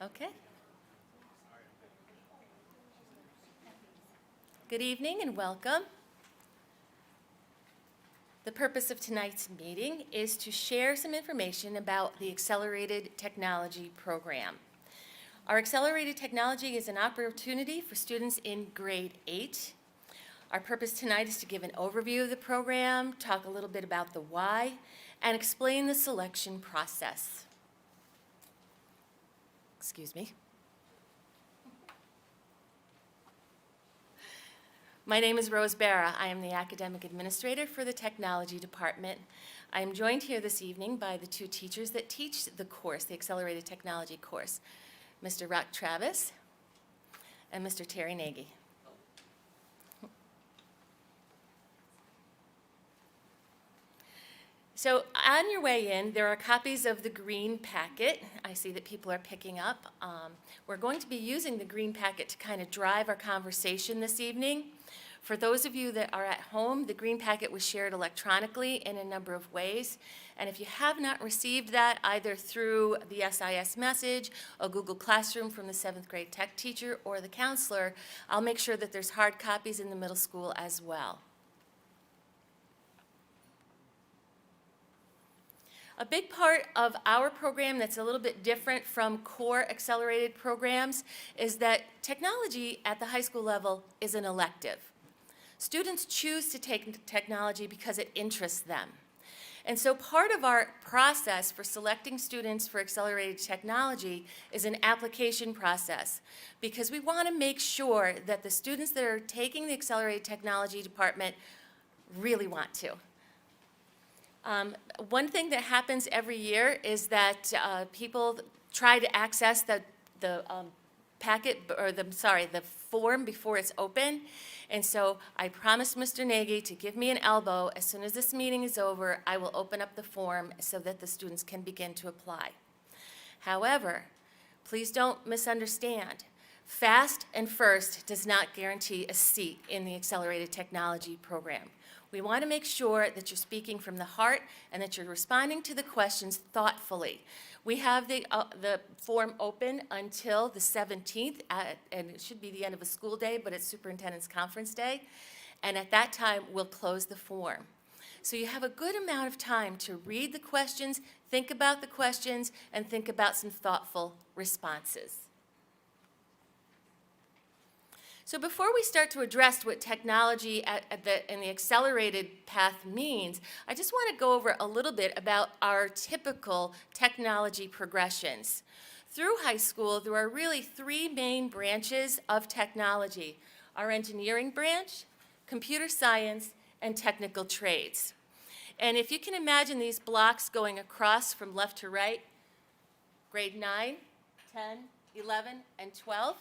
Okay. Good evening and welcome. The purpose of tonight's meeting is to share some information about the Accelerated Technology Program. Our Accelerated Technology is an opportunity for students in grade 8. Our purpose tonight is to give an overview of the program, talk a little bit about the why, and explain the selection process. Excuse me. My name is Rose Barra. I am the Academic Administrator for the Technology Department. I am joined here this evening by the two teachers that teach the course, the Accelerated Technology course, Mr. Rock Travis and Mr. Terry Nagy. So on your way in, there are copies of the green packet. I see that people are picking up. We're going to be using the green packet to kind of drive our conversation this evening. For those of you that are at home, the green packet was shared electronically in a number of ways. And if you have not received that, either through the SIS message, a Google Classroom from the 7th grade tech teacher, or the counselor, I'll make sure that there's hard copies in the middle school as well. A big part of our program that's a little bit different from core accelerated programs is that technology at the high school level is an elective. Students choose to take technology because it interests them. And so part of our process for selecting students for accelerated technology is an application process, because we want to make sure that the students that are taking the accelerated technology department really want to. One thing that happens every year is that people try to access the packet, or the form before it's open. And so I promised Mr. Nagy to give me an elbow. As soon as this meeting is over, I will open up the form so that the students can begin to apply. However, please don't misunderstand. Fast and first does not guarantee a seat in the Accelerated Technology Program. We want to make sure that you're speaking from the heart and that you're responding to the questions thoughtfully. We have the form open until the 17th, and it should be the end of a school day, but it's Superintendent's Conference Day. And at that time, we'll close the form. So you have a good amount of time to read the questions, think about the questions, and think about some thoughtful responses. So before we start to address what technology in the accelerated path means, I just want to go over a little bit about our typical technology progressions. Through high school, there are really three main branches of technology: our engineering branch, computer science, and technical trades. And if you can imagine these blocks going across from left to right, grade 9, 10, 11, and 12,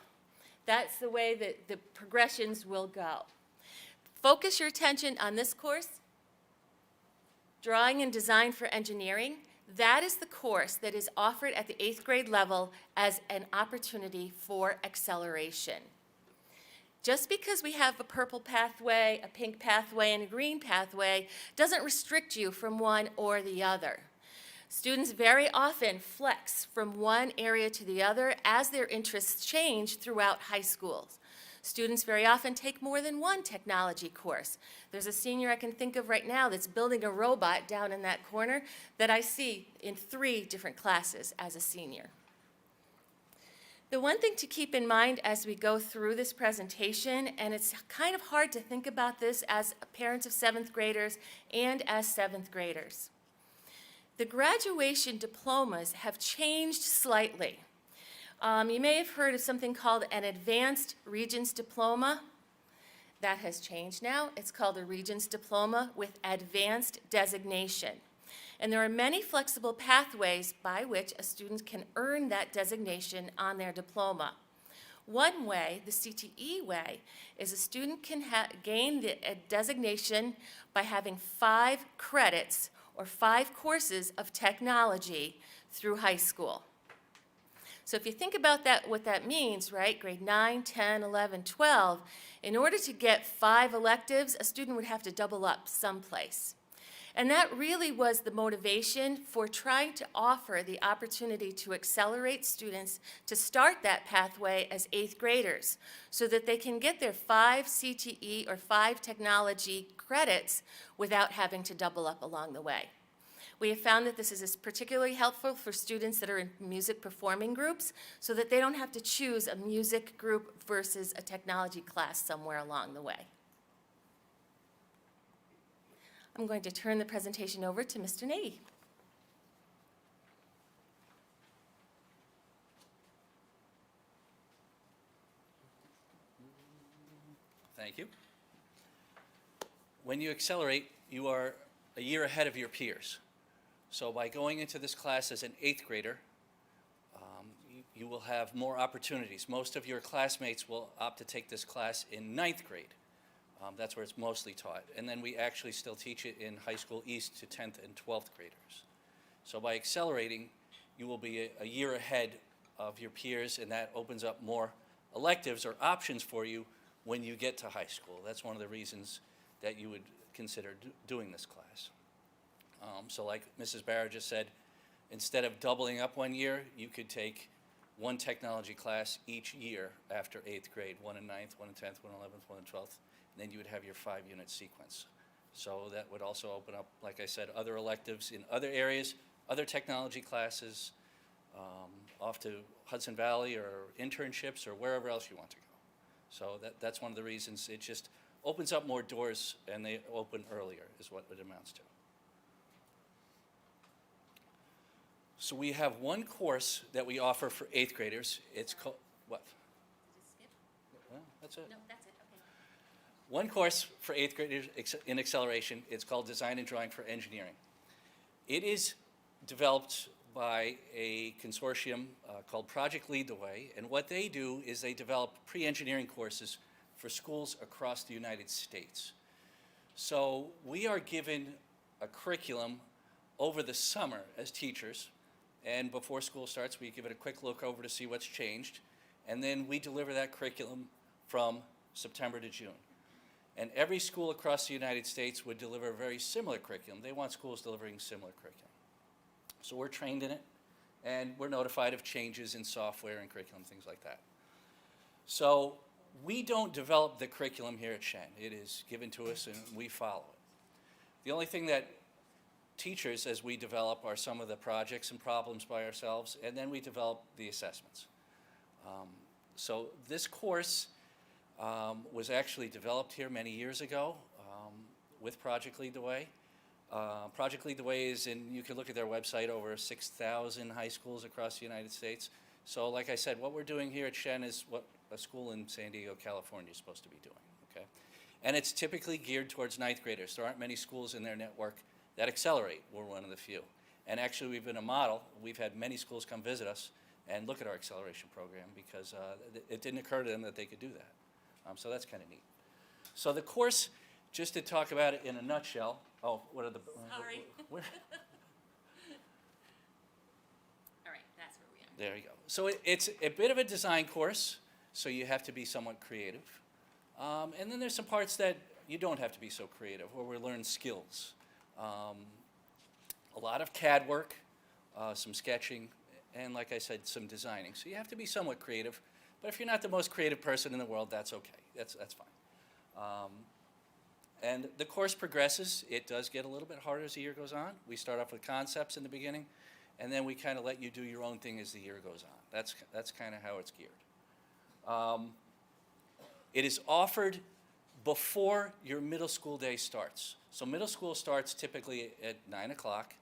that's the way that the progressions will go. Focus your attention on this course, Drawing and Design for Engineering. That is the course that is offered at the 8th grade level as an opportunity for acceleration. Just because we have a purple pathway, a pink pathway, and a green pathway doesn't restrict you from one or the other. Students very often flex from one area to the other as their interests change throughout high school. Students very often take more than one technology course. There's a senior I can think of right now that's building a robot down in that corner that I see in 3 different classes as a senior. The one thing to keep in mind as we go through this presentation, and it's kind of hard to think about this as parents of 7th graders and as 7th graders. The graduation diplomas have changed slightly. You may have heard of something called an Advanced Regents Diploma. That has changed now. It's called a Regents Diploma with Advanced Designation. And there are many flexible pathways by which a student can earn that designation on their diploma. One way, the CTE way, is a student can gain the designation by having 5 credits or 5 courses of technology through high school. So if you think about that, what that means, right, grade 9, 10, 11, 12, in order to get 5 electives, a student would have to double up someplace. And that really was the motivation for trying to offer the opportunity to accelerate students to start that pathway as 8th graders so that they can get their 5 CTE or 5 technology credits without having to double up along the way. We have found that this is particularly helpful for students that are in music performing groups so that they don't have to choose a music group versus a technology class somewhere along the way. I'm going to turn the presentation over to Mr. Nady. Thank you. When you accelerate, you are a year ahead of your peers. So by going into this class as an 8th grader, you will have more opportunities. Most of your classmates will opt to take this class in 9th grade. That's where it's mostly taught. And then we actually still teach it in high school east to 10th and 12th graders. So by accelerating, you will be a year ahead of your peers, and that opens up more electives or options for you when you get to high school. That's one of the reasons that you would consider doing this class. So like Mrs. Barrow just said, instead of doubling up one year, you could take one technology class each year after 8th grade, one in 9th, one in 10th, one in 11th, one in 12th, and then you would have your 5-unit sequence. So that would also open up, like I said, other electives in other areas, other technology classes, off to Hudson Valley or internships or wherever else you want to go. So that's one of the reasons. It just opens up more doors, and they open earlier is what it amounts to. So we have one course that we offer for 8th graders. It's called, what? Skip? Well, that's it. No, that's it. Okay. One course for 8th graders in acceleration. It's called Design and Drawing for Engineering. It is developed by a consortium called Project Lead the Way, and what they do is they develop pre-engineering courses for schools across the United States. So we are given a curriculum over the summer as teachers, and before school starts, we give it a quick look over to see what's changed, and then we deliver that curriculum from September to June. And every school across the United States would deliver a very similar curriculum. They want schools delivering similar curriculum. So we're trained in it, and we're notified of changes in software and curriculum, things like that. So we don't develop the curriculum here at Shen. It is given to us, and we follow it. The only thing that teachers, as we develop, are some of the projects and problems by ourselves, and then we develop the assessments. So this course was actually developed here many years ago with Project Lead the Way. Project Lead the Way is in, you can look at their website, over 6,000 high schools across the United States. So like I said, what we're doing here at Shen is what a school in San Diego, California is supposed to be doing, okay? And it's typically geared towards 9th graders. There aren't many schools in their network that accelerate. We're one of the few. And actually, we've been a model. We've had many schools come visit us and look at our acceleration program because it didn't occur to them that they could do that. So that's kind of neat. So the course, just to talk about it in a nutshell. Oh, what are the? Sorry. Where? All right, that's where we are. There you go. So it's a bit of a design course, so you have to be somewhat creative. And then there's some parts that you don't have to be so creative, where we learn skills. A lot of CAD work, some sketching, and like I said, some designing. So you have to be somewhat creative, but if you're not the most creative person in the world, that's okay. That's fine. And the course progresses. It does get a little bit harder as the year goes on. We start off with concepts in the beginning, and then we kind of let you do your own thing as the year goes on. That's kind of how it's geared. It is offered before your middle school day starts. So middle school starts typically at 9 o'clock.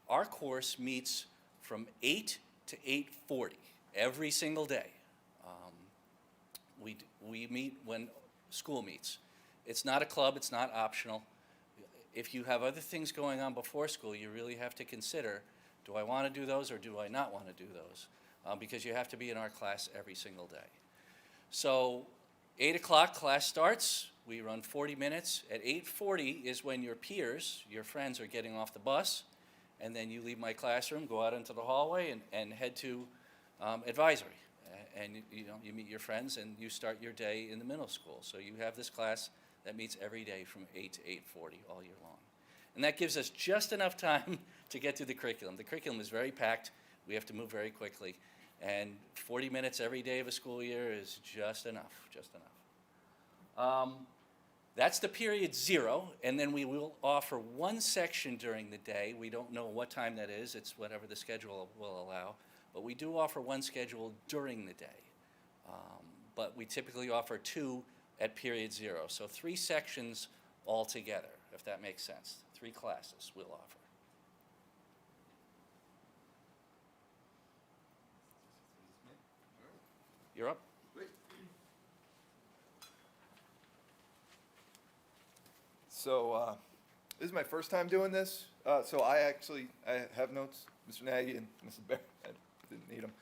Our course meets from 8 to 8:40 every single day. We meet when school meets. It's not a club, it's not optional. If you have other things going on before school, you really have to consider, do I want to do those or do I not want to do those? Because you have to be in our class every single day. So 8 o'clock class starts. We run 40 minutes. At 8:40 is when your peers, your friends, are getting off the bus, and then you leave my classroom, go out into the hallway, and head to advisory. And you meet your friends, and you start your day in the middle school. So you have this class that meets every day from 8 to 8:40 all year long. And that gives us just enough time to get through the curriculum. The curriculum is very packed. We have to move very quickly. And 40 minutes every day of a school year is just enough, just enough. That's the period 0, and then we will offer one section during the day. We don't know what time that is. It's whatever the schedule will allow. But we do offer one schedule during the day. But we typically offer 2 at period 0. So 3 sections altogether, if that makes sense. 3 classes we'll offer. You're up. So this is my first time doing this. So I have notes, Mr. Nagy and Mrs. Bear. I didn't need them.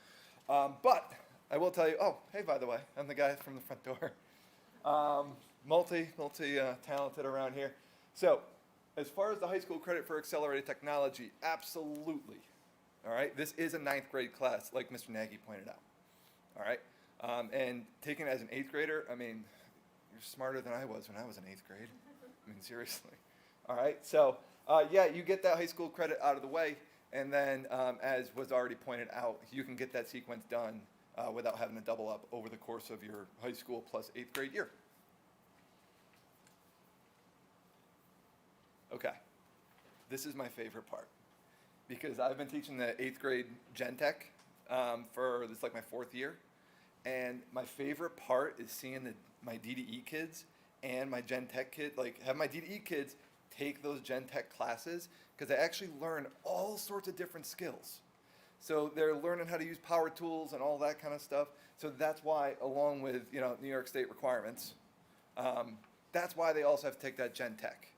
But I will tell you, oh, hey, by the way, I'm the guy from the front door. Multi-talented around here. So as far as the high school credit for accelerated technology, absolutely. All right, this is a 9th grade class, like Mr. Nagy pointed out. All right, and taking it as an 8th grader, I mean, you're smarter than I was when I was in 8th grade. I mean, seriously. All right, so yeah, you get that high school credit out of the way, and then as was already pointed out, you can get that sequence done without having to double up over the course of your high school plus 8th grade year. Okay, this is my favorite part, because I've been teaching the 8th grade Gen Tech for, this is like my 4th year, and my favorite part is seeing my DDE kids and my Gen Tech kids, like have my DDE kids take those Gen Tech classes, because they actually learn all sorts of different skills. So they're learning how to use power tools and all that kind of stuff. So that's why, along with New York State requirements, that's why they also have to take that Gen Tech.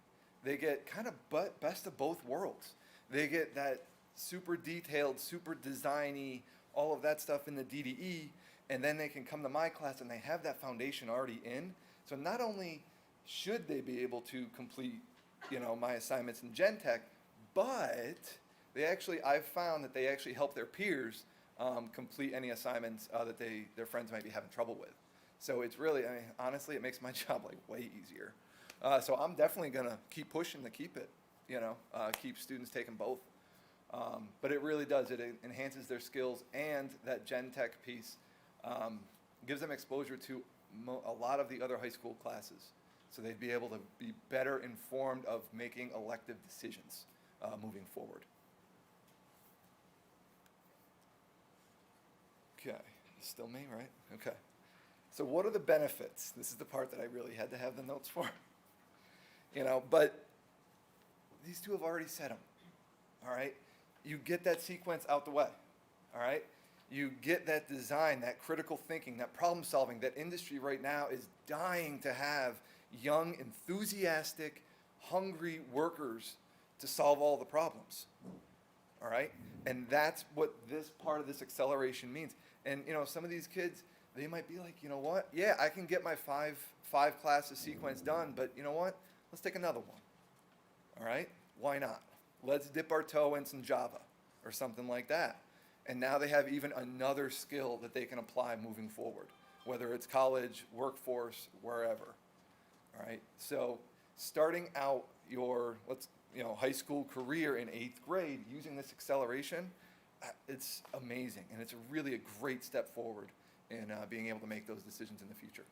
They get kind of best of both worlds. They get that super detailed, super designy, all of that stuff in the DDE, and then they can come to my class and they have that foundation already in. So not only should they be able to complete, my assignments in Gen Tech, but I've found that they actually help their peers complete any assignments that their friends might be having trouble with. So it's really, honestly, it makes my job like way easier. So I'm definitely gonna keep pushing to keep it, keep students taking both. But it really does, it enhances their skills, and that Gen Tech piece gives them exposure to a lot of the other high school classes. So they'd be able to be better informed of making elective decisions moving forward. Okay, still me, right? Okay. So what are the benefits? This is the part that I really had to have the notes for. But these two have already said them. All right? You get that sequence out the way. All right? You get that design, that critical thinking, that problem solving. That industry right now is dying to have young, enthusiastic, hungry workers to solve all the problems. All right? And that's what this part of this acceleration means. And some of these kids, they might be like, you know what? Yeah, I can get my five classes sequence done, but you know what? Let's take another one. All right? Why not? Let's dip our toe in some Java or something like that. And now they have even another skill that they can apply moving forward, whether it's college, workforce, wherever. All right? So starting out your high school career in 8th grade using this acceleration, it's amazing, and it's really a great step forward in being able to make those decisions in the future.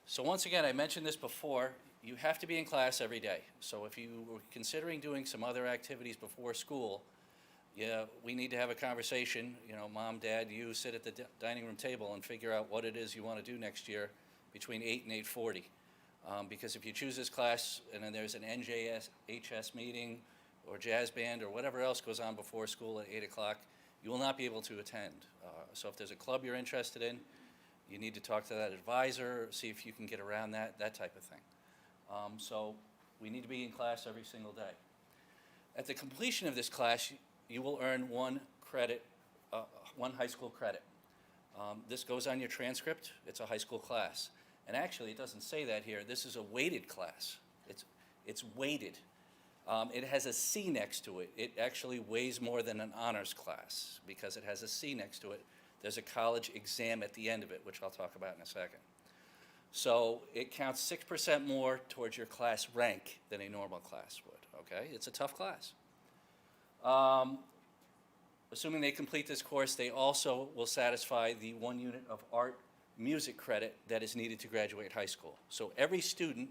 So once again, I mentioned this before, you have to be in class every day. So if you were considering doing some other activities before school, we need to have a conversation. Mom, Dad, you sit at the dining room table and figure out what it is you want to do next year between 8 and 8:40. Because if you choose this class and then there's an NJHS meeting or jazz band or whatever else goes on before school at 8 o'clock, you will not be able to attend. So if there's a club you're interested in, you need to talk to that advisor, see if you can get around that type of thing. So we need to be in class every single day. At the completion of this class, you will earn one high school credit. This goes on your transcript. It's a high school class. And actually, it doesn't say that here. This is a weighted class. It's weighted. It has a C next to it. It actually weighs more than an honors class because it has a C next to it. there's a college exam at the end of it, which I'll talk about in a second. So it counts 6% more towards your class rank than a normal class would, okay? It's a tough class. Assuming they complete this course, they also will satisfy the 1 unit of art music credit that is needed to graduate high school. So every student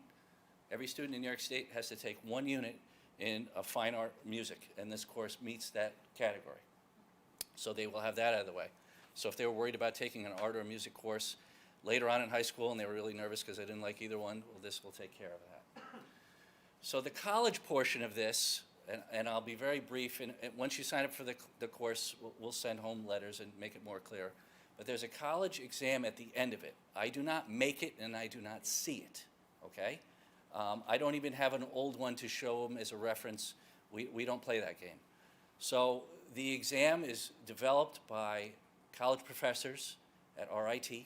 in New York State has to take 1 unit in a fine art music, and this course meets that category. So they will have that out of the way. So if they were worried about taking an art or music course later on in high school and they were really nervous because they didn't like either one, well, this will take care of that. So the college portion of this, and I'll be very brief, and once you sign up for the course, we'll send home letters and make it more clear. But there's a college exam at the end of it. I do not make it and I do not see it, okay? I don't even have an old one to show them as a reference. We don't play that game. So the exam is developed by college professors at RIT,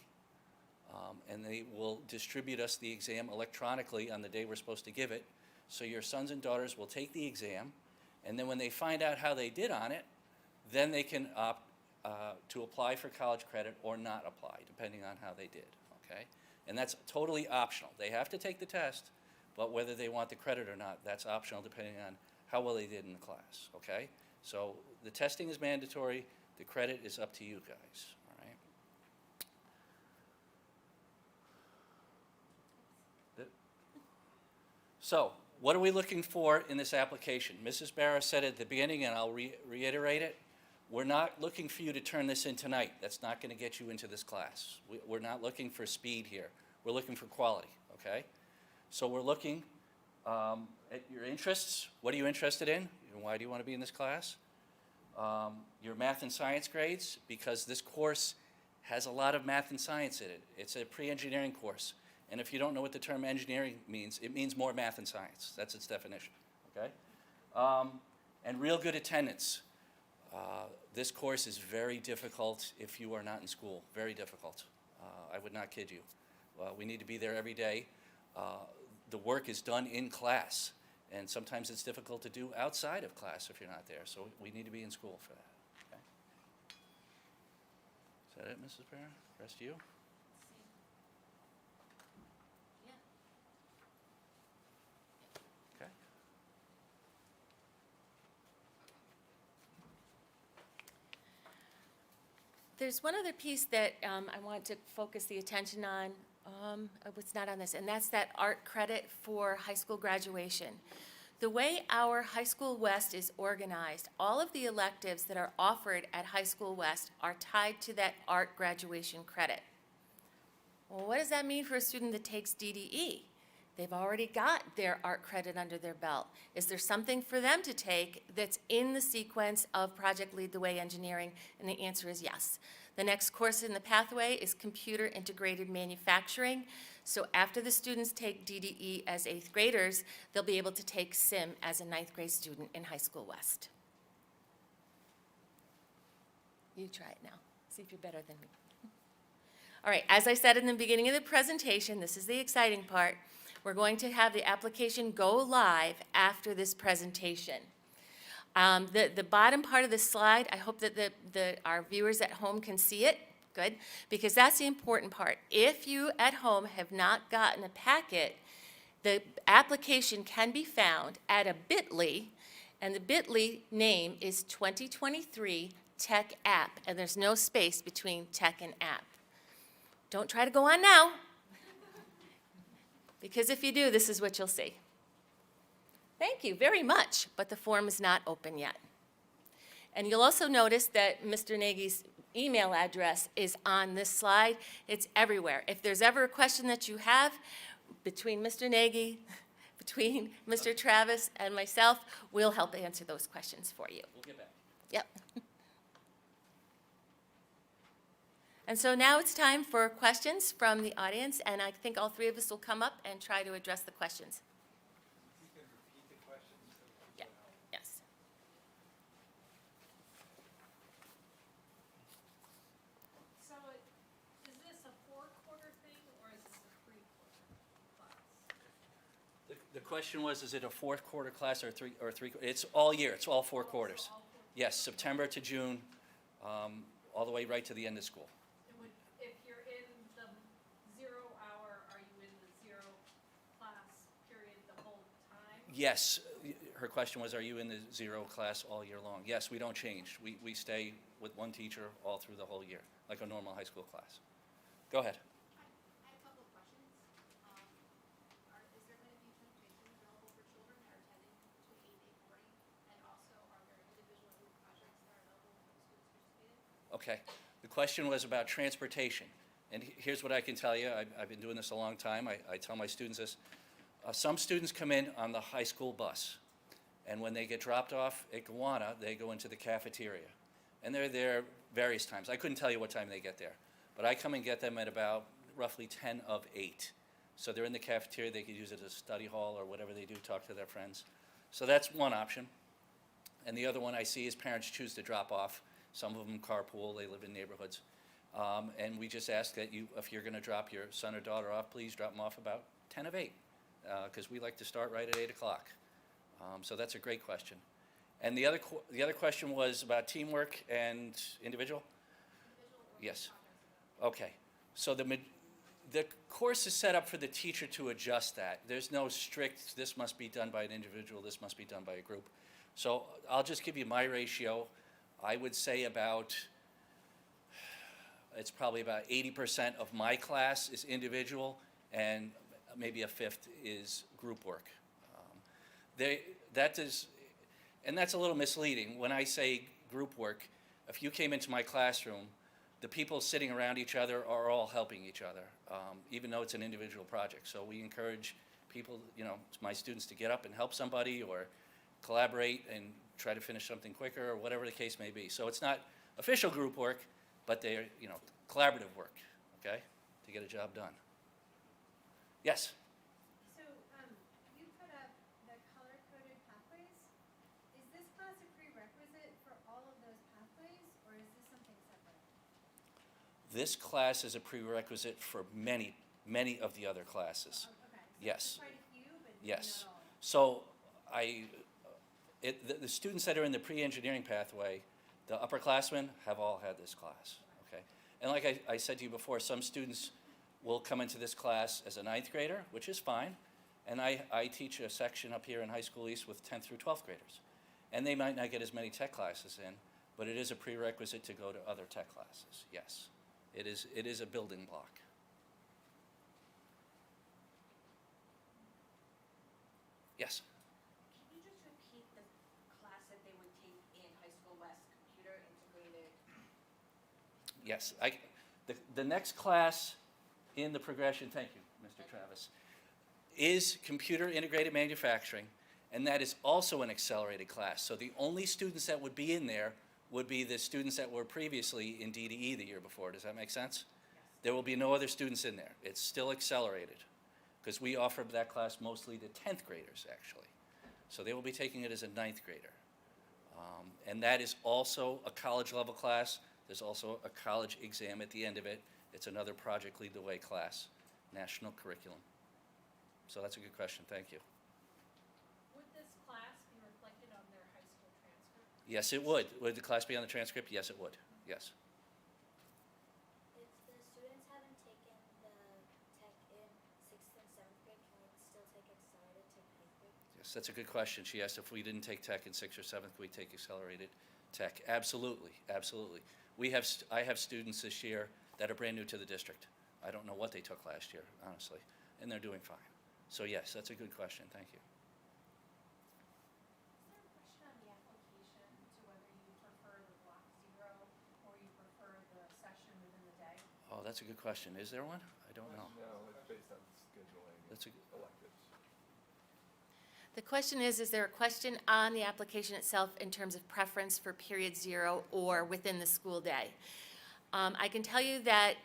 and they will distribute us the exam electronically on the day we're supposed to give it. So your sons and daughters will take the exam, and then when they find out how they did on it, then they can opt to apply for college credit or not apply, depending on how they did, okay? And that's totally optional. They have to take the test, but whether they want the credit or not, that's optional depending on how well they did in the class, okay? So the testing is mandatory. The credit is up to you guys, all right? So what are we looking for in this application? Mrs. Barra said at the beginning, and I'll reiterate it, we're not looking for you to turn this in tonight. That's not going to get you into this class. We're not looking for speed here. We're looking for quality, okay? So we're looking at your interests. What are you interested in? Why do you want to be in this class? Your math and science grades, because this course has a lot of math and science in it. It's a pre-engineering course. And if you don't know what the term engineering means, it means more math and science. That's its definition, okay? And real good attendance. This course is very difficult if you are not in school, very difficult. I would not kid you. We need to be there every day. The work is done in class, and sometimes it's difficult to do outside of class if you're not there, so we need to be in school for that, okay? Is that it, Mrs. Barron? Rest of you? Okay. There's one other piece that I want to focus the attention on. It's not on this, and that's that art credit for high school graduation. The way our High School West is organized, all of the electives that are offered at High School West are tied to that art graduation credit. Well, what does that mean for a student that takes DDE? They've already got their art credit under their belt. Is there something for them to take that's in the sequence of Project Lead the Way Engineering? And the answer is yes. The next course in the pathway is Computer Integrated Manufacturing. So after the students take DDE as 8th graders, they'll be able to take SIM as a 9th grade student in High School West. You try it now. See if you're better than me. All right, as I said in the beginning of the presentation, this is the exciting part. We're going to have the application go live after this presentation. The bottom part of the slide, I hope that our viewers at home can see it. Good, because that's the important part. If you at home have not gotten a packet, the application can be found at a bit.ly, and the bit.ly name is 2023 Tech App, and there's no space between tech and app. Don't try to go on now, because if you do, this is what you'll see. Thank you very much, but the form is not open yet. And you'll also notice that Mr. Nagy's email address is on this slide. It's everywhere. If there's ever a question that you have between Mr. Nagy, between Mr. Travis and myself, we'll help answer those questions for you. We'll get back. Yep. And so now it's time for questions from the audience, and I think all three of us will come up and try to address the questions. You can repeat the questions so people Yeah. know. Yes. So is this a 4-quarter thing or is this a 3-quarter class? The question was, is it a 4th quarter class or three? It's all year. It's all 4 quarters. Yes, September to June, all the way right to the end of school. If you're in the 0 hour, are you in the 0 class period the whole time? Yes, her question was, are you in the 0 class all year long? Yes, we don't change. We stay with one teacher all through the whole year, like a normal high school class. Go ahead. I have a couple of questions. Is there going to be transportation available for children that are attending between 8 and 8:40? And also, are there individual group projects that are available for the students participating? Okay. The question was about transportation. And here's what I can tell you. I've been doing this a long time. I tell my students this. Some students come in on the high school bus. And when they get dropped off at Gowanna, they go into the cafeteria. And they're there various times. I couldn't tell you what time they get there. But I come and get them at about roughly 10 of 8. So they're in the cafeteria. They could use it as a study hall or whatever they do, talk to their friends. So that's one option. And the other one I see is parents choose to drop off. Some of them carpool. They live in neighborhoods. And we just ask that you, if you're going to drop your son or daughter off, please drop them off about 10 of 8. Because we like to start right at 8 o'clock. So that's a great question. And the other question was about teamwork and individual? Yes. Okay. So the course is set up for the teacher to adjust that. There's no strict, this must be done by an individual, this must be done by a group. So I'll just give you my ratio. I would say it's probably about 80% of my class is individual, and maybe a fifth is group work. And that's a little misleading. When I say group work, if you came into my classroom, the people sitting around each other are all helping each other, even though it's an individual project. So we encourage people, my students to get up and help somebody or collaborate and try to finish something quicker or whatever the case may be. So it's not official group work, but they're, collaborative work, okay, to get a job done. Yes? So, you put up the color-coded pathways. Is this class a prerequisite for all of those pathways, or is this something separate? This class is a prerequisite for many, many of the other classes. Oh, okay. So Yes. quite a few, but Yes. not all. So the students that are in the pre-engineering pathway, the upperclassmen have all had this class, okay? And like I said to you before, some students will come into this class as a 9th grader, which is fine. And I teach a section up here in High School East with 10th through 12th graders. And they might not get as many tech classes in, but it is a prerequisite to go to other tech classes, yes. It is a building block. Yes? Can you just repeat the class that they would take in High School West, Computer Integrated? Yes. The next class in the progression, thank you, Mr. Travis, is Computer Integrated Manufacturing, and that is also an accelerated class. So the only students that would be in there would be the students that were previously in DDE the year before. Does that make sense? Yes. There will be no other students in there. It's still accelerated, because we offer that class mostly to 10th graders, actually. So they will be taking it as a 9th grader. And that is also a college-level class. There's also a college exam at the end of it. It's another Project Lead the Way class, national curriculum. So that's a good question. Thank you. Would this class be reflected on their high school transcript? Yes, it would. Would the class be on the transcript? Yes, it would. Yes. If the students haven't taken the tech in 6th and 7th grade, can we still take accelerated tech in 8th grade? Yes, that's a good question. She asked if we didn't take tech in 6th or 7th, we take accelerated tech. Absolutely, absolutely. I have students this year that are brand new to the district. I don't know what they took last year, honestly, and they're doing fine. So yes, that's a good question. Thank you. Is there a question on the application to whether you prefer the block 0 or you prefer the session within the day? Oh, that's a good question. Is there one? I don't know. No, it's based on scheduling That's a, electives. The question is there a question on the application itself in terms of preference for period 0 or within the school day? I can tell you that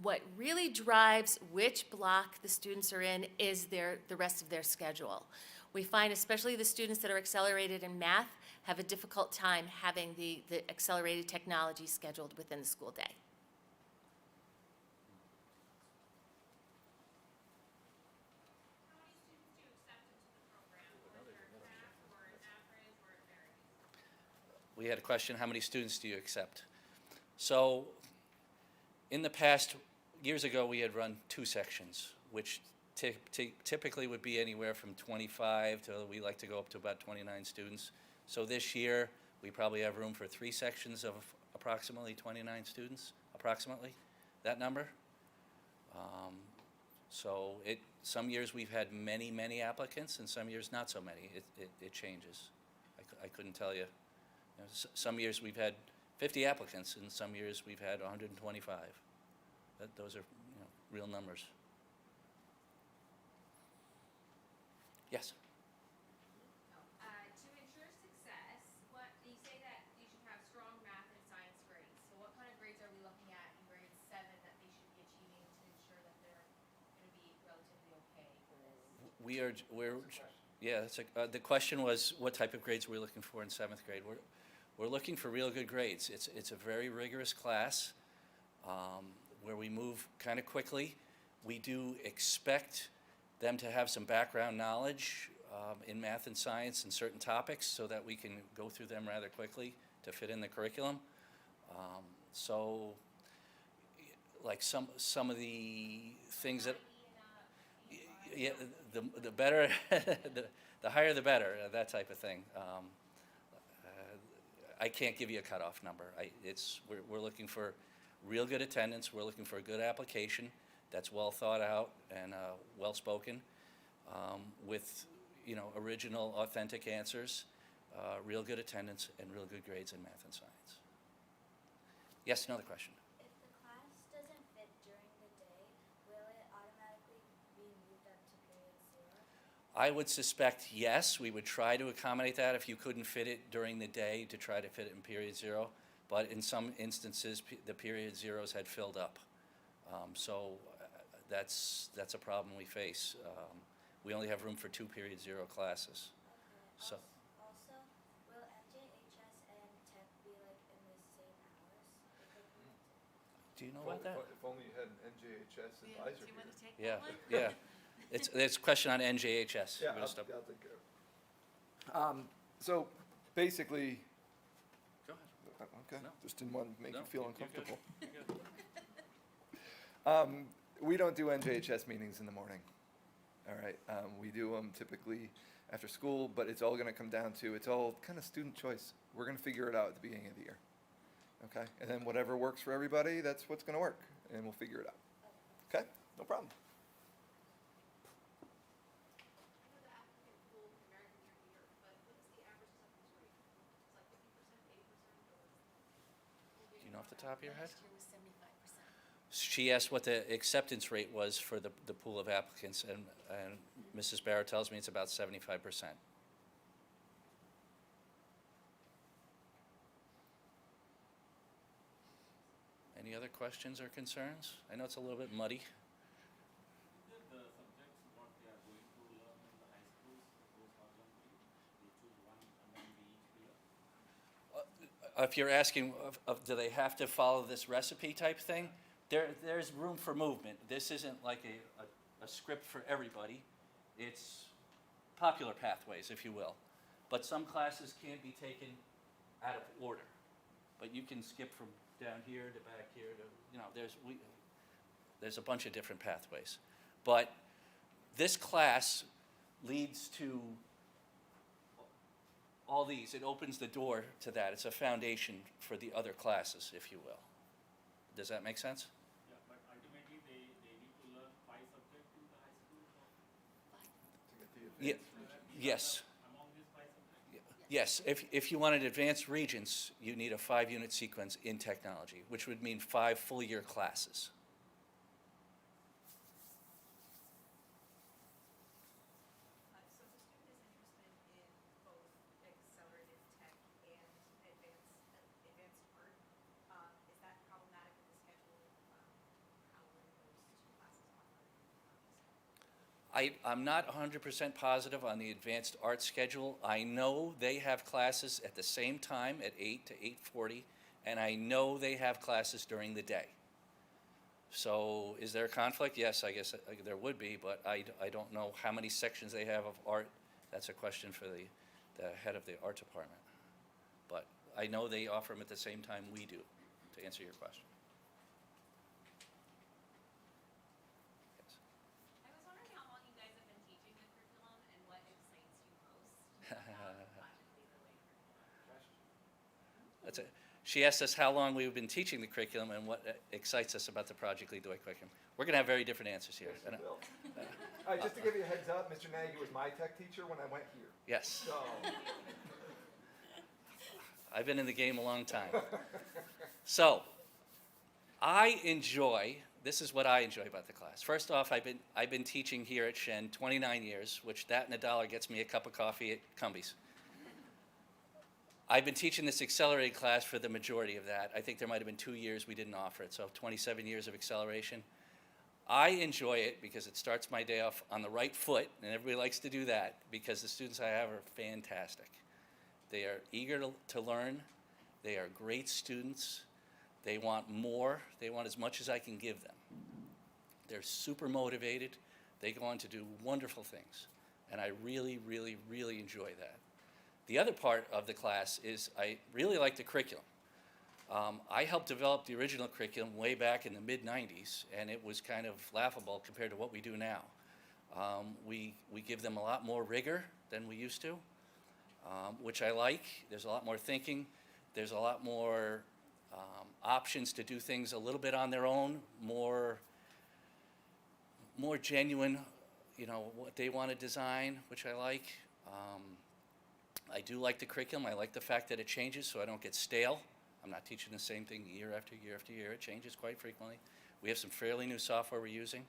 what really drives which block the students are in is the rest of their schedule. We find especially the students that are accelerated in math have a difficult time having the accelerated technology scheduled within the school day. How many students do you accept into the program? Was there a cap or an average or it varies? we had a question, how many students do you accept? So, in the past, years ago, we had run 2 sections, which typically would be anywhere from 25 to, we like to go up to about 29 students. So this year, we probably have room for 3 sections of approximately 29 students, approximately, that number. So some years we've had many, many applicants, and some years not so many. It changes. I couldn't tell you. Some years we've had 50 applicants, and some years we've had 125. Those are, real numbers. Yes? To ensure success, you say that you should have strong math and science grades. So what kind of grades are we looking at in grade 7 that they should be achieving to ensure that they're going to be relatively okay for this? The question was, what type of grades we're looking for in 7th grade? We're looking for real good grades. It's a very rigorous class where we move kind of quickly. We do expect them to have some background knowledge in math and science and certain topics so that we can go through them rather quickly to fit in the curriculum. So, like some of the things that, yeah, the better, the higher the better, that type of thing. I can't give you a cutoff number. We're looking for real good attendance. We're looking for a good application that's well thought out and well spoken, with original, authentic answers, real good attendance, and real good grades in math and science. Yes, another question. If the class doesn't fit during the day, will it automatically be moved up to period 0? I would suspect yes. We would try to accommodate that if you couldn't fit it during the day, to try to fit it in period 0. But in some instances, the period 0s had filled up. So that's a problem we face. We only have room for 2 period 0 classes. Okay. So, Also, will MJHS and tech be like in the same hours? do you know about that? If only you had an NJHS Yeah, advisor do you want to here. take Yeah, that one? yeah. It's a question on NJHS. Yeah, You wanna I'll stop? take care of it. So basically, Go ahead. okay, No. just didn't want to make No, you feel you're good. uncomfortable. You're good. We don't do NJHS meetings in the morning. All right, we do them typically after school, but it's all going to come down to, it's all kind of student choice. We're going to figure it out at the beginning of the year. Okay, and then whatever works for everybody, that's what's going to work, and we'll figure it out. Okay, no problem. I know the applicant pool can vary from year to year, but what is the average acceptance rate? It's like 50%, 80%, or? Do you know off the top of your head? Last year was 75%. She asked what the acceptance rate was for the pool of applicants, and Mrs. Barrett tells me it's about 75%. Any other questions or concerns? I know it's a little bit muddy. Is there the subjects what they are going to learn in the high schools, those horizontally? They choose one and then they each clear? If you're asking, do they have to follow this recipe type thing? There's room for movement. This isn't like a script for everybody. It's popular pathways, if you will. But some classes can't be taken out of order. But you can skip from down here to back here to, there's a bunch of different pathways. But this class leads to all these. It opens the door to that. It's a foundation for the other classes, if you will. Does that make sense? Yeah, but ultimately they need to learn 5 subjects in the high school for Yeah. Yes. among these 5 subjects? Yes. If you wanted advanced regents, you need a 5-unit sequence in technology, which would mean 5 full-year classes. So if a student is interested in both accelerated tech and advanced art, is that problematic with the schedule? How are those 2 classes offered? I'm not 100% positive on the advanced art schedule. I know they have classes at the same time at 8 to 8:40, and I know they have classes during the day. So is there a conflict? Yes, I guess there would be, but I don't know how many sections they have of art. That's a question for the head of the art department. But I know they offer them at the same time we do, to answer your question. Yes. I was wondering how long you guys have been teaching the curriculum and what excites you most about the Project Lead the Way curriculum. That's it. She asked us how long we've been teaching the curriculum and what excites us about the Project Lead the Way curriculum. We're going to have very different answers here. All right, just to give you a heads up, Mr. Nagy was my tech teacher when I went here. Yes, So, I've been in the game a long time. So, this is what I enjoy about the class. First off, I've been teaching here at Shen 29 years, which that and $1 gets me a cup of coffee at Cumbies. I've been teaching this accelerated class for the majority of that. I think there might have been 2 years we didn't offer it, so 27 years of acceleration. I enjoy it because it starts my day off on the right foot, and everybody likes to do that because the students I have are fantastic. They are eager to learn. They are great students. They want more. They want as much as I can give them. They're super motivated. They go on to do wonderful things, and I really, really, really enjoy that. The other part of the class is I really like the curriculum. I helped develop the original curriculum way back in the mid-90s, and it was kind of laughable compared to what we do now. We give them a lot more rigor than we used to, which I like. There's a lot more thinking. There's a lot more options to do things a little bit on their own, more genuine, what they want to design, which I like. I do like the curriculum. I like the fact that it changes so I don't get stale. I'm not teaching the same thing year after year after year. It changes quite frequently. We have some fairly new software we're using.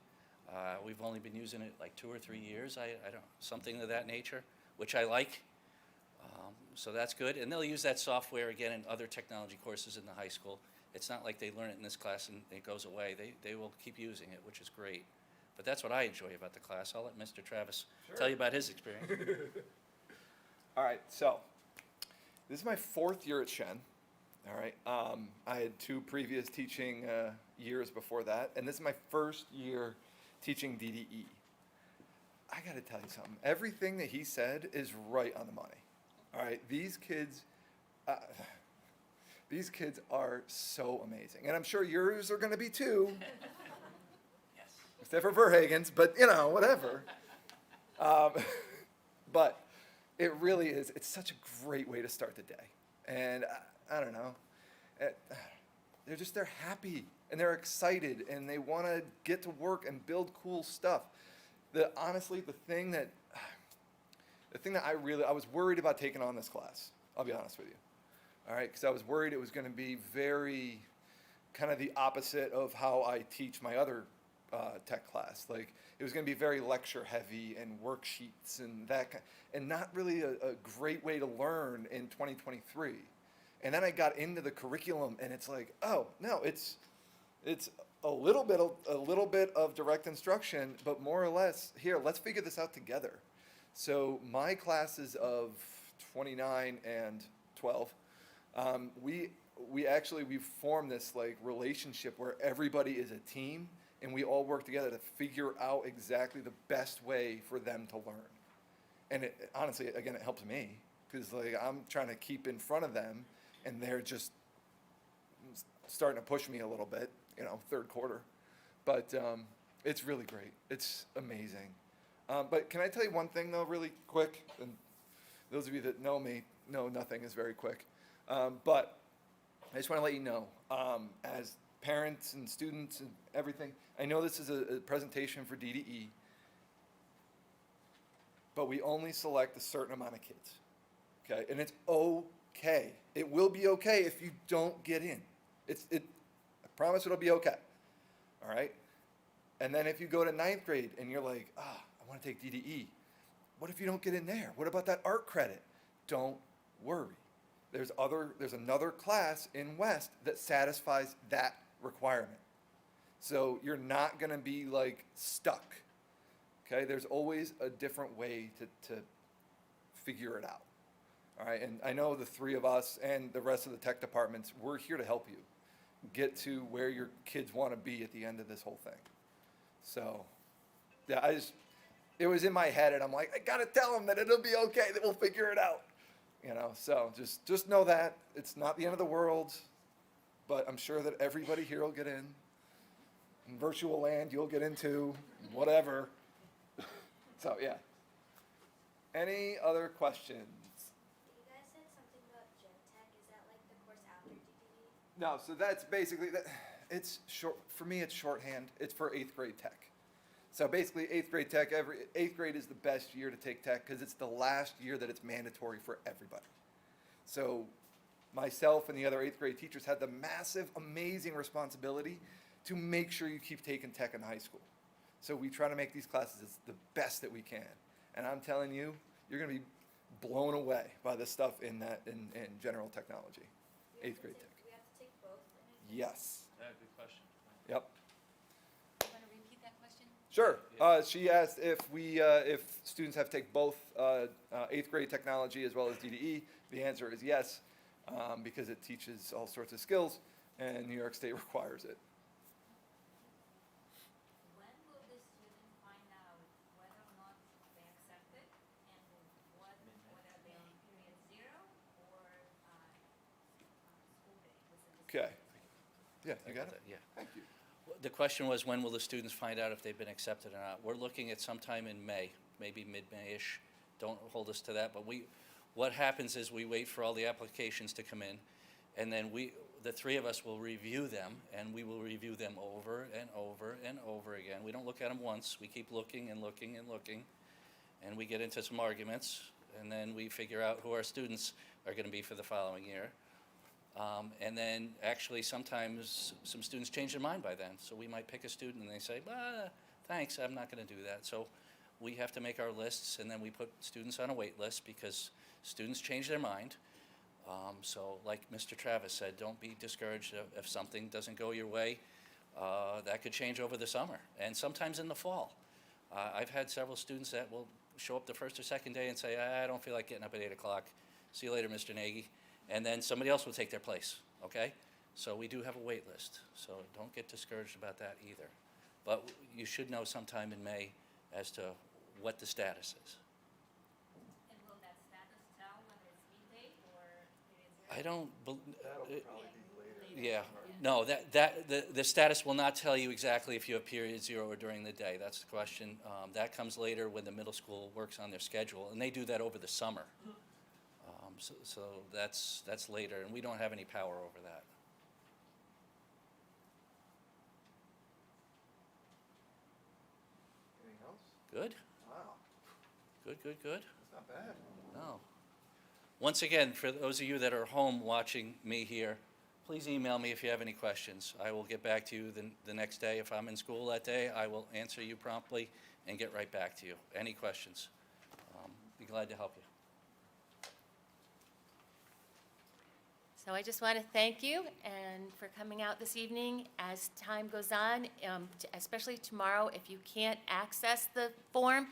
We've only been using it like 2 or 3 years, something of that nature, which I like. So that's good. And they'll use that software again in other technology courses in the high school. It's not like they learn it in this class and it goes away. They will keep using it, which is great. But that's what I enjoy about the class. I'll let Mr. Travis tell you about his experience. all right, so this is my 4th year at Shen. All right, I had 2 previous teaching years before that, and this is my first year teaching DDE. I got to tell you something. Everything that he said is right on the money. All right, these kids are so amazing, and I'm sure yours are going to be too. Yes. Except for Verhagen's, but whatever. But it really is. It's such a great way to start the day, and I don't know. They're happy and they're excited and they want to get to work and build cool stuff. Honestly, the thing that I was worried about taking on this class. I'll be honest with you. All right, because I was worried it was going to be very kind of the opposite of how I teach my other tech class. Like it was going to be very lecture heavy and worksheets and and not really a great way to learn in 2023. And then I got into the curriculum, and it's like, oh no, it's a little bit of direct instruction, but more or less here. Let's figure this out together. So my classes of 29 and 12, we've formed this like relationship where everybody is a team, and we all work together to figure out exactly the best way for them to learn. And honestly, again, it helps me because like I'm trying to keep in front of them. And they're just starting to push me a little bit, 3rd quarter. But it's really great. It's amazing. But can I tell you one thing, though, really quick? And those of you that know me know nothing is very quick. But I just want to let you know, as parents and students and everything, I know this is a presentation for DDE, but we only select a certain amount of kids. Okay? And it's okay. It will be okay if you don't get in. I promise it'll be okay. All right? And then if you go to 9th grade and you're like, I want to take DDE. What if you don't get in there? What about that art credit? Don't worry. There's another class in West that satisfies that requirement. So you're not going to be like stuck. Okay? There's always a different way to figure it out. All right, and I know the 3 of us and the rest of the tech departments, we're here to help you get to where your kids want to be at the end of this whole thing. So, yeah, it was in my head, and I'm like, I got to tell them that it'll be okay, that we'll figure it out. So just know that. It's not the end of the world, but I'm sure that everybody here will get in. In virtual land, you'll get into whatever. So, yeah. Any other questions? You guys said something about Gen Tech. Is that like the course after DDE? No, so that's basically that. It's short for me. It's shorthand. It's for 8th grade tech. So basically, 8th grade tech. 8th grade is the best year to take tech because it's the last year that it's mandatory for everybody. So myself and the other 8th grade teachers had the massive, amazing responsibility to make sure you keep taking tech in high school. So we try to make these classes the best that we can. And I'm telling you, you're going to be blown away by the stuff in general technology. 8th grade tech. We have to take both in it? Yes. Yeah, good question. Yep. You want to repeat that question? Sure. She asked if students have to take both 8th grade technology as well as DDE. The answer is yes, because it teaches all sorts of skills, and New York State requires it. When will the student find out whether or not they accept it, and whether they on period 0 or school day? Okay. Yeah, you got it? Yeah. Thank you. The question was, when will the students find out if they've been accepted or not? We're looking at sometime in May, maybe mid-May-ish. Don't hold us to that, but what happens is we wait for all the applications to come in, and then the three of us will review them, and we will review them over and over and over again. We don't look at them once. We keep looking and looking and looking, and we get into some arguments, and then we figure out who our students are going to be for the following year. And then actually sometimes some students change their mind by then. So we might pick a student and they say, thanks, I'm not going to do that. So we have to make our lists, and then we put students on a wait list because students change their mind. So like Mr. Travis said, don't be discouraged if something doesn't go your way. That could change over the summer and sometimes in the fall. I've had several students that will show up the first or second day and say, I don't feel like getting up at 8 o'clock. See you later, Mr. Nagy. And then somebody else will take their place, okay? So we do have a wait list, so don't get discouraged about that either. But you should know sometime in May as to what the status is. And will that status tell whether it's midday or period 0? I don't, That'll probably be later. yeah, no, the status will not tell you exactly if you have period 0 or during the day. That's the question. That comes later when the middle school works on their schedule, and they do that over the summer. So that's later, and we don't have any power over that. Anything else? Good, Wow, good. that's not bad. No. Once again, for those of you that are home watching me here, please email me if you have any questions. I will get back to you the next day. If I'm in school that day, I will answer you promptly and get right back to you. Any questions? Be glad to help you. So I just want to thank you and for coming out this evening. As time goes on, especially tomorrow, if you can't access the form,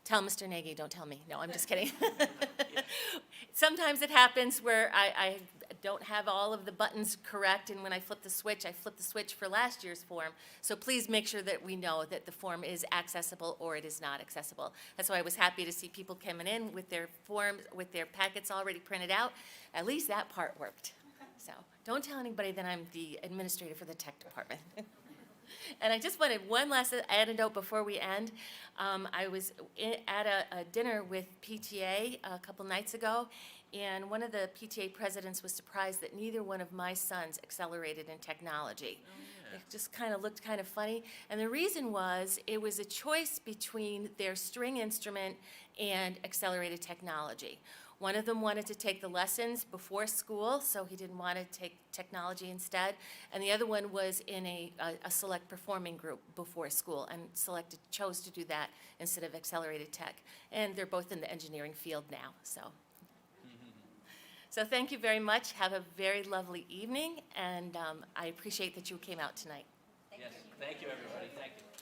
tell Mr. Nagy, don't tell me. No, I'm just kidding. Sometimes it happens where I don't have all of the buttons correct, and when I flip the switch for last year's form. So please make sure that we know that the form is accessible or it is not accessible. That's why I was happy to see people coming in with their forms, with their packets already printed out. At least that part worked. So don't tell anybody that I'm the administrator for the tech department. And I just wanted one last anecdote before we end. I was at a dinner with PTA a couple nights ago, and one of the PTA presidents was surprised that neither one of my sons accelerated in technology. It just kind of looked kind of funny. And the reason was it was a choice between their string instrument and accelerated technology. One of them wanted to take the lessons before school, so he didn't want to take technology instead. And the other one was in a select performing group before school and chose to do that instead of accelerated tech. And they're both in the engineering field now, so. So thank you very much. Have a very lovely evening, and I appreciate that you came out tonight. Yes, thank you, everybody. Thank you.